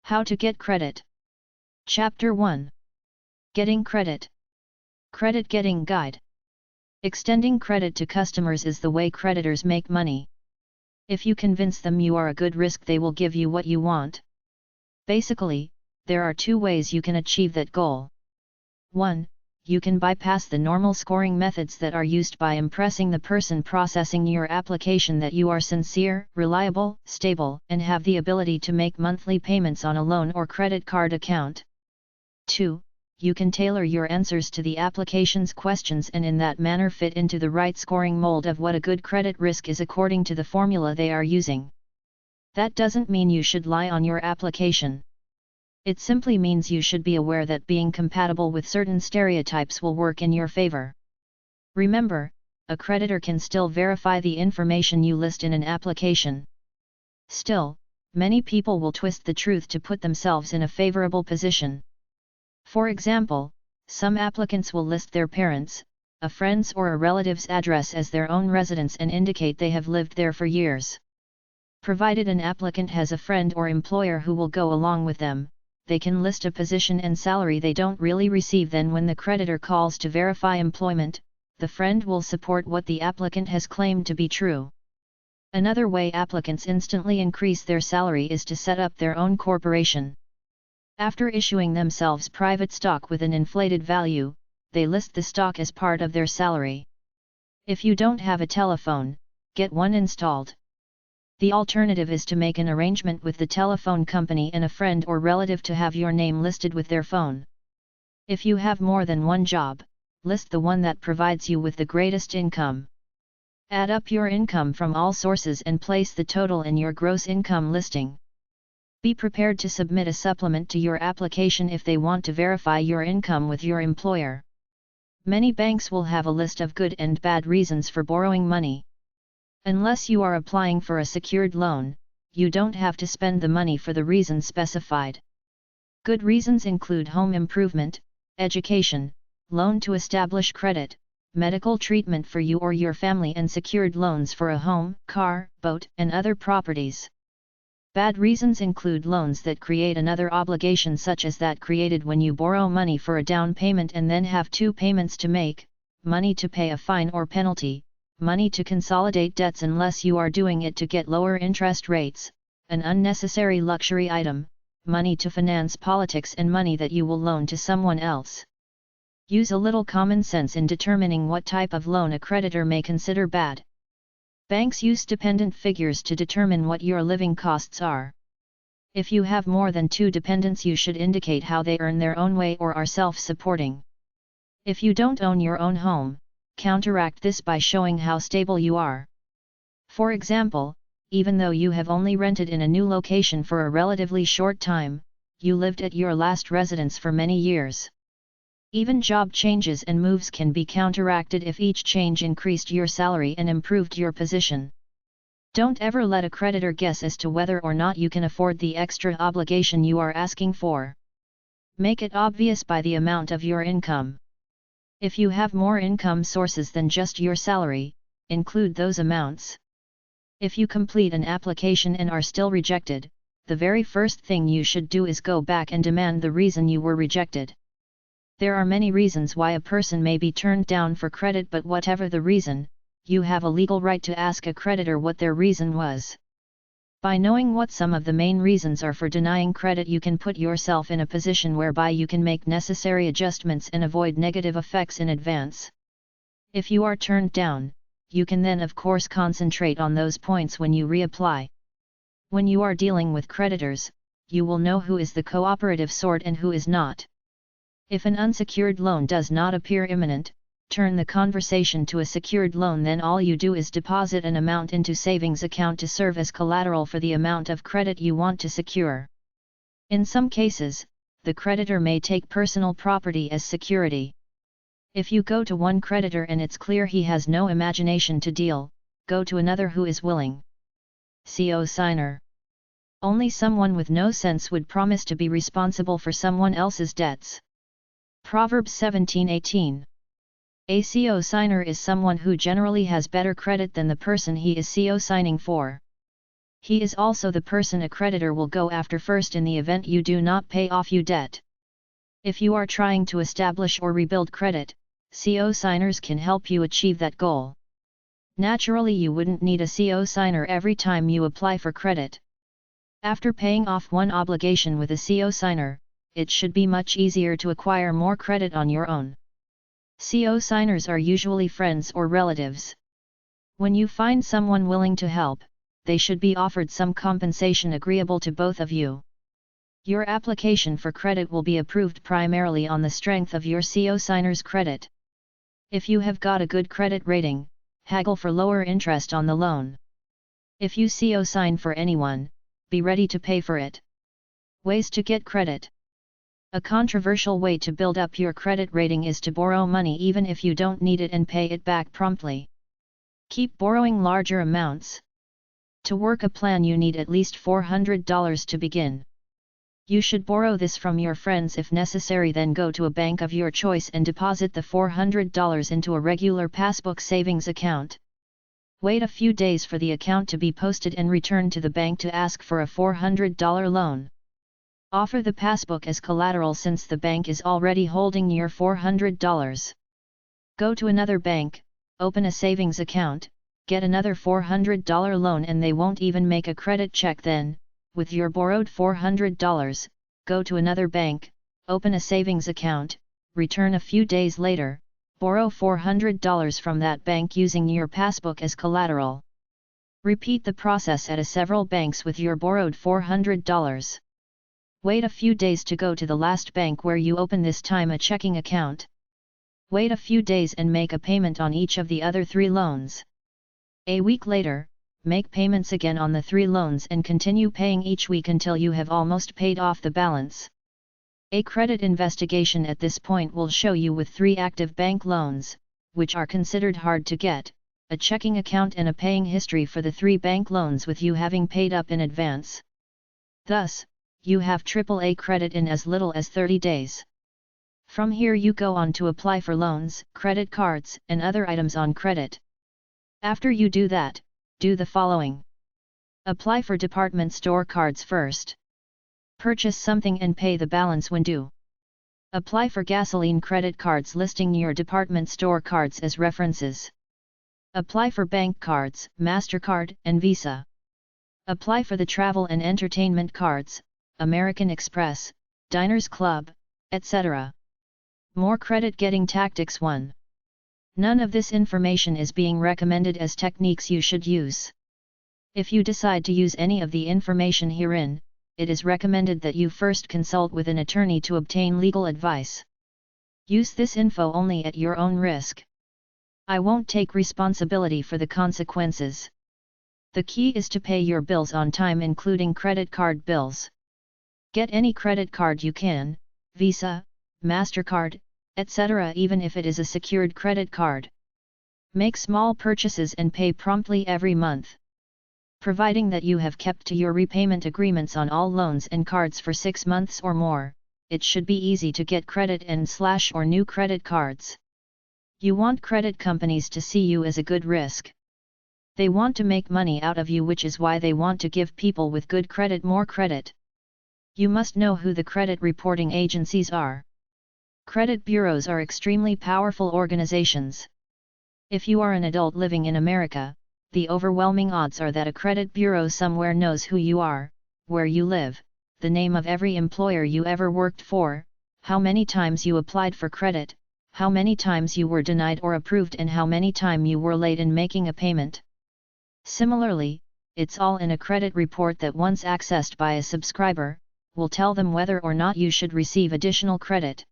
How to get credit. Chapter 1. Getting credit. Credit Getting Guide. Extending credit to customers is the way creditors make money. If you convince them you are a good risk, they will give you what you want. Basically, there are two ways you can achieve that goal. 1. You can bypass the normal scoring methods that are used by impressing the person processing your application that you are sincere, reliable, stable, and have the ability to make monthly payments on a loan or credit card account. 2. You can tailor your answers to the application's questions and in that manner fit into the right scoring mold of what a good credit risk is according to the formula they are using. That doesn't mean you should lie on your application. It simply means you should be aware that being compatible with certain stereotypes will work in your favor. Remember, a creditor can still verify the information you list in an application. Still, many people will twist the truth to put themselves in a favorable position. For example, some applicants will list their parents', a friend's or a relative's address as their own residence and indicate they have lived there for years. Provided an applicant has a friend or employer who will go along with them, they can list a position and salary they don't really receive. Then when the creditor calls to verify employment, the friend will support what the applicant has claimed to be true. Another way applicants instantly increase their salary is to set up their own corporation. After issuing themselves private stock with an inflated value, they list the stock as part of their salary. If you don't have a telephone, get one installed. The alternative is to make an arrangement with the telephone company and a friend or relative to have your name listed with their phone. If you have more than one job, list the one that provides you with the greatest income. Add up your income from all sources and place the total in your gross income listing. Be prepared to submit a supplement to your application if they want to verify your income with your employer. Many banks will have a list of good and bad reasons for borrowing money. Unless you are applying for a secured loan, you don't have to spend the money for the reasons specified. Good reasons include home improvement, education, loan to establish credit, medical treatment for you or your family, and secured loans for a home, car, boat, and other properties. Bad reasons include loans that create another obligation, such as that created when you borrow money for a down payment and then have two payments to make, money to pay a fine or penalty, money to consolidate debts unless you are doing it to get lower interest rates, an unnecessary luxury item, money to finance politics, and money that you will loan to someone else. Use a little common sense in determining what type of loan a creditor may consider bad. Banks use dependent figures to determine what your living costs are. If you have more than two dependents, you should indicate how they earn their own way or are self-supporting. If you don't own your own home, counteract this by showing how stable you are. For example, even though you have only rented in a new location for a relatively short time, you lived at your last residence for many years. Even job changes and moves can be counteracted if each change increased your salary and improved your position. Don't ever let a creditor guess as to whether or not you can afford the extra obligation you are asking for. Make it obvious by the amount of your income. If you have more income sources than just your salary, include those amounts. If you complete an application and are still rejected, the very first thing you should do is go back and demand the reason you were rejected. There are many reasons why a person may be turned down for credit, but whatever the reason, you have a legal right to ask a creditor what their reason was. By knowing what some of the main reasons are for denying credit, you can put yourself in a position whereby you can make necessary adjustments and avoid negative effects in advance. If you are turned down, you can then of course concentrate on those points when you reapply. When you are dealing with creditors, you will know who is the cooperative sort and who is not. If an unsecured loan does not appear imminent, turn the conversation to a secured loan. Then all you do is deposit an amount into savings account to serve as collateral for the amount of credit you want to secure. In some cases, the creditor may take personal property as security. If you go to one creditor and it's clear he has no imagination to deal, go to another who is willing. Co-signer. Only someone with no sense would promise to be responsible for someone else's debts. Proverbs 17:18. A co-signer is someone who generally has better credit than the person he is co-signing for. He is also the person a creditor will go after first in the event you do not pay off your debt. If you are trying to establish or rebuild credit, CO signers can help you achieve that goal. Naturally, you wouldn't need a CO signer every time you apply for credit. After paying off one obligation with a CO signer, it should be much easier to acquire more credit on your own. CO signers are usually friends or relatives. When you find someone willing to help, they should be offered some compensation agreeable to both of you. Your application for credit will be approved primarily on the strength of your CO signer's credit. If you have got a good credit rating, haggle for lower interest on the loan. If you CO sign for anyone, be ready to pay for it. Ways to get credit. A controversial way to build up your credit rating is to borrow money even if you don't need it and pay it back promptly. Keep borrowing larger amounts. To work a plan, you need at least $400 to begin. You should borrow this from your friends if necessary, then go to a bank of your choice and deposit the $400 into a regular passbook savings account. Wait a few days for the account to be posted and return to the bank to ask for a $400 loan. Offer the passbook as collateral since the bank is already holding your $400. Go to another bank, open a savings account, get another $400 loan, and they won't even make a credit check then. With your borrowed $400, go to another bank, open a savings account, return a few days later, borrow $400 from that bank using your passbook as collateral. Repeat the process at several banks with your borrowed $400. Wait a few days to go to the last bank where you open this time a checking account. Wait a few days and make a payment on each of the other 3 loans. A week later, make payments again on the 3 loans and continue paying each week until you have almost paid off the balance. A credit investigation at this point will show you with 3 active bank loans, which are considered hard to get, a checking account and a paying history for the 3 bank loans with you having paid up in advance. Thus, you have AAA credit in as little as 30 days. From here you go on to apply for loans, credit cards, and other items on credit. After you do that, do the following. Apply for department store cards first. Purchase something and pay the balance when due. Apply for gasoline credit cards listing your department store cards as references. Apply for bank cards, MasterCard, and Visa. Apply for the travel and entertainment cards, American Express, Diners Club, etc. More credit getting tactics. 1. None of this information is being recommended as techniques you should use. If you decide to use any of the information herein, it is recommended that you first consult with an attorney to obtain legal advice. Use this info only at your own risk. I won't take responsibility for the consequences. The key is to pay your bills on time, including credit card bills. Get any credit card you can, Visa, MasterCard, etc., even if it is a secured credit card. Make small purchases and pay promptly every month. Providing that you have kept to your repayment agreements on all loans and cards for 6 months or more, it should be easy to get credit and/or new credit cards. You want credit companies to see you as a good risk. They want to make money out of you, which is why they want to give people with good credit more credit. You must know who the credit reporting agencies are. Credit bureaus are extremely powerful organizations. If you are an adult living in America, the overwhelming odds are that a credit bureau somewhere knows who you are, where you live, the name of every employer you ever worked for, how many times you applied for credit, how many times you were denied or approved, and how many times you were late in making a payment. Similarly, it's all in a credit report that once accessed by a subscriber, will tell them whether or not you should receive additional credit.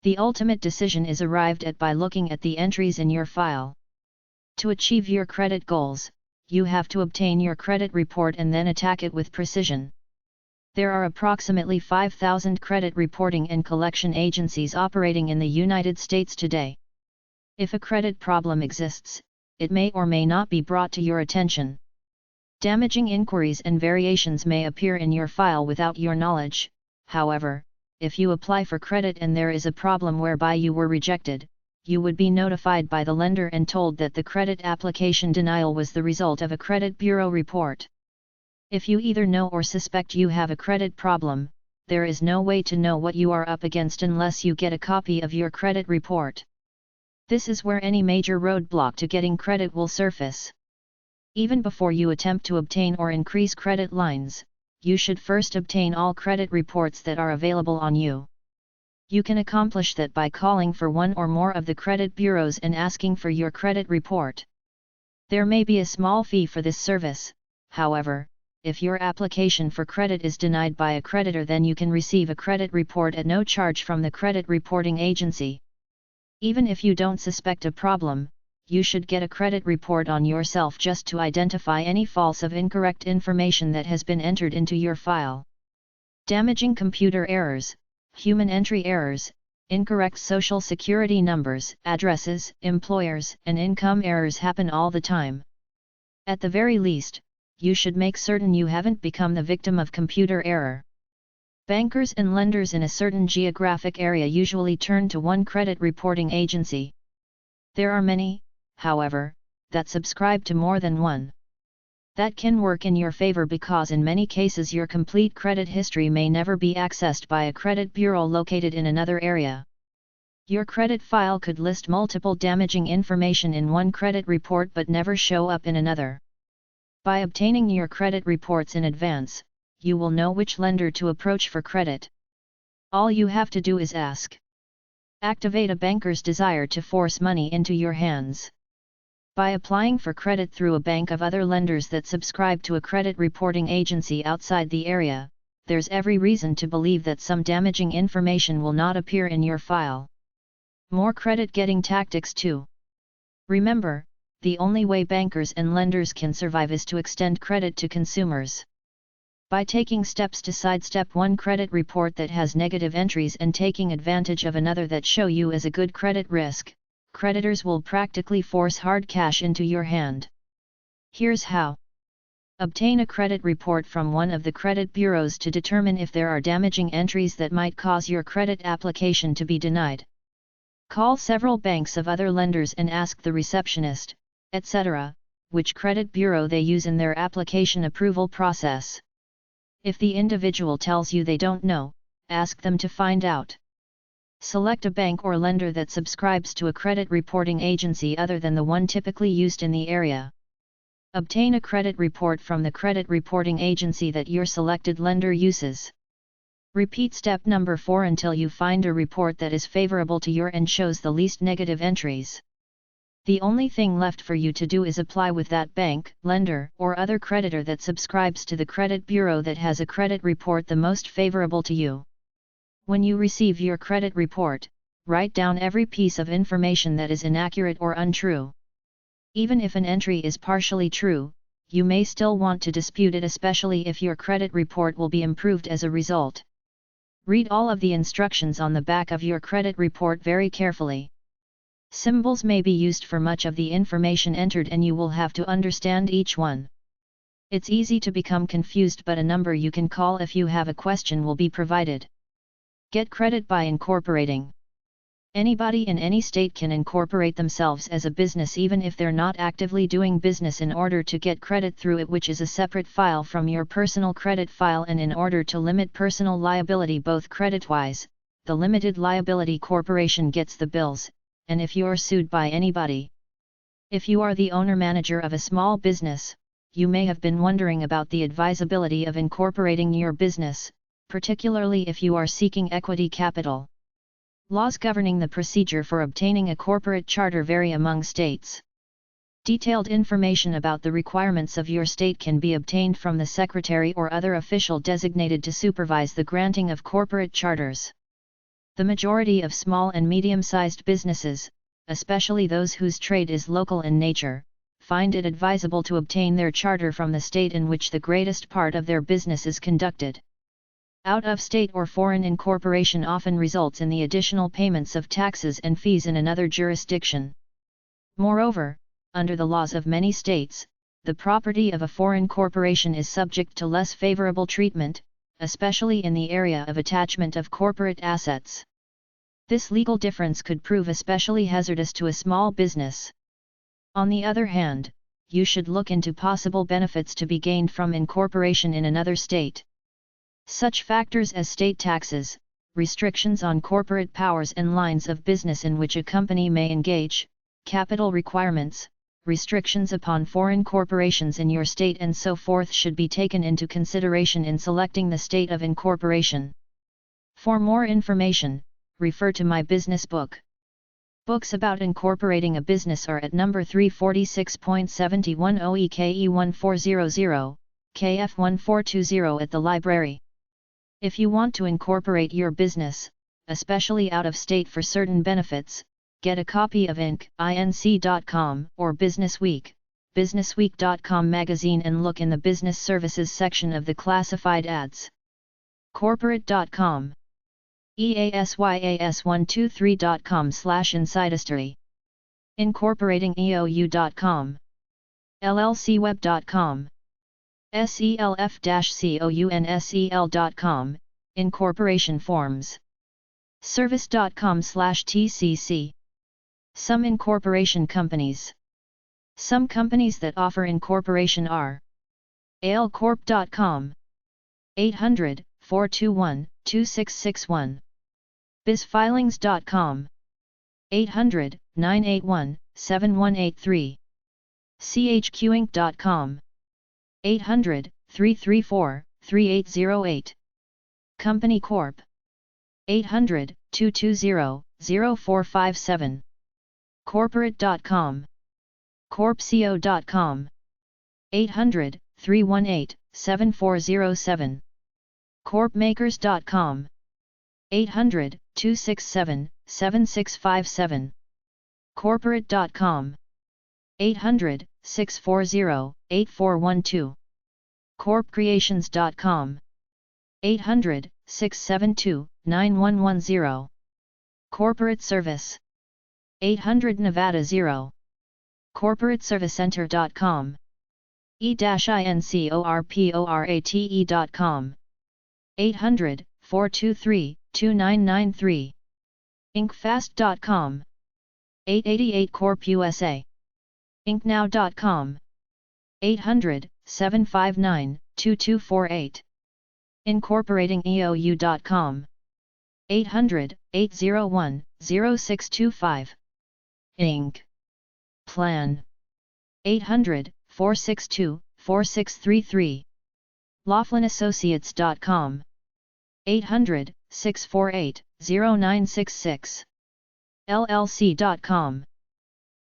The ultimate decision is arrived at by looking at the entries in your file. To achieve your credit goals, you have to obtain your credit report and then attack it with precision. There are approximately 5,000 credit reporting and collection agencies operating in the United States today. If a credit problem exists, it may or may not be brought to your attention. Damaging inquiries and variations may appear in your file without your knowledge. However, if you apply for credit and there is a problem whereby you were rejected, you would be notified by the lender and told that the credit application denial was the result of a credit bureau report. If you either know or suspect you have a credit problem, there is no way to know what you are up against unless you get a copy of your credit report. This is where any major roadblock to getting credit will surface. Even before you attempt to obtain or increase credit lines, you should first obtain all credit reports that are available on you. You can accomplish that by calling for one or more of the credit bureaus and asking for your credit report. There may be a small fee for this service, however. If your application for credit is denied by a creditor, then you can receive a credit report at no charge from the credit reporting agency. Even if you don't suspect a problem, you should get a credit report on yourself just to identify any false or incorrect information that has been entered into your file. Damaging computer errors, human entry errors, incorrect social security numbers, addresses, employers, and income errors happen all the time. At the very least, you should make certain you haven't become the victim of computer error. Bankers and lenders in a certain geographic area usually turn to one credit reporting agency. There are many, however, that subscribe to more than one. That can work in your favor because in many cases your complete credit history may never be accessed by a credit bureau located in another area. Your credit file could list multiple damaging information in one credit report but never show up in another. By obtaining your credit reports in advance, you will know which lender to approach for credit. All you have to do is ask. Activate a banker's desire to force money into your hands. By applying for credit through a bank of other lenders that subscribe to a credit reporting agency outside the area, there's every reason to believe that some damaging information will not appear in your file. More credit getting tactics too. Remember, the only way bankers and lenders can survive is to extend credit to consumers. By taking steps to sidestep one credit report that has negative entries and taking advantage of another that show you as a good credit risk, creditors will practically force hard cash into your hand. Here's how. Obtain a credit report from one of the credit bureaus to determine if there are damaging entries that might cause your credit application to be denied. Call several banks of other lenders and ask the receptionist, etc., which credit bureau they use in their application approval process. If the individual tells you they don't know, ask them to find out. Select a bank or lender that subscribes to a credit reporting agency other than the one typically used in the area. Obtain a credit report from the credit reporting agency that your selected lender uses. Repeat step number 4 until you find a report that is favorable to your and shows the least negative entries. The only thing left for you to do is apply with that bank, lender, or other creditor that subscribes to the credit bureau that has a credit report the most favorable to you. When you receive your credit report, write down every piece of information that is inaccurate or untrue. Even if an entry is partially true, you may still want to dispute it, especially if your credit report will be improved as a result. Read all of the instructions on the back of your credit report very carefully. Symbols may be used for much of the information entered and you will have to understand each one. It's easy to become confused, but a number you can call if you have a question will be provided. Get credit by incorporating. Anybody in any state can incorporate themselves as a business even if they're not actively doing business in order to get credit through it, which is a separate file from your personal credit file, and in order to limit personal liability both credit-wise, the limited liability corporation gets the bills, and if you're sued by anybody. If you are the owner-manager of a small business, you may have been wondering about the advisability of incorporating your business, particularly if you are seeking equity capital. Laws governing the procedure for obtaining a corporate charter vary among states. Detailed information about the requirements of your state can be obtained from the secretary or other official designated to supervise the granting of corporate charters. The majority of small and medium-sized businesses, especially those whose trade is local in nature, find it advisable to obtain their charter from the state in which the greatest part of their business is conducted. Out-of-state or foreign incorporation often results in the additional payments of taxes and fees in another jurisdiction. Moreover, under the laws of many states, the property of a foreign corporation is subject to less favorable treatment, especially in the area of attachment of corporate assets. This legal difference could prove especially hazardous to a small business. On the other hand, you should look into possible benefits to be gained from incorporation in another state. Such factors as state taxes, restrictions on corporate powers and lines of business in which a company may engage, capital requirements, restrictions upon foreign corporations in your state and so forth should be taken into consideration in selecting the state of incorporation. For more information, refer to my business book. Books about incorporating a business are at number 346.71 OEKE 1400, KF 1420 at the library. If you want to incorporate your business, especially out of state for certain benefits, get a copy of inc.com or Businessweek, businessweek.com magazine and look in the business services section of the classified ads. Corporate.com. EASYAS123.com/insidestory. Incorporating.eou.com. LLCweb.com. self-counsel.com, incorporation forms. Service.com/TCC. Some incorporation companies. Some companies that offer incorporation are alecorp.com. 800-421-2661. bizfilings.com. 800-981-7183. chqinc.com. 800-334-3808. Company Corp. 800-220-0457. Corporate.com. corpco.com. 800-318-7407. corpmakers.com. 800-267-7657. corporate.com. 800-640-8412. corpcreations.com. 800-672-9110. Corporate Service. 800 Nevada 0. corporateservicecenter.com. e-incorporate.com. 800-423-2993. Incfast.com. 888 Corp USA. Incnow.com. 800-759-2248. Incorporating.eou.com. 800-801-0625. Inc. Plan. 800-462-4633. LaughlinAssociates.com. 800-648-0966. LLC.com.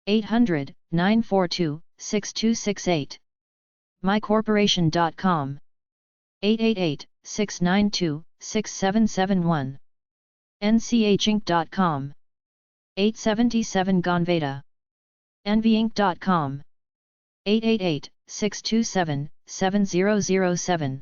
800-942-6268. MyCorporation.com. 888-692-6771. NCHinc.com. 877 Gonveda. NVinc.com. 888-627-7007.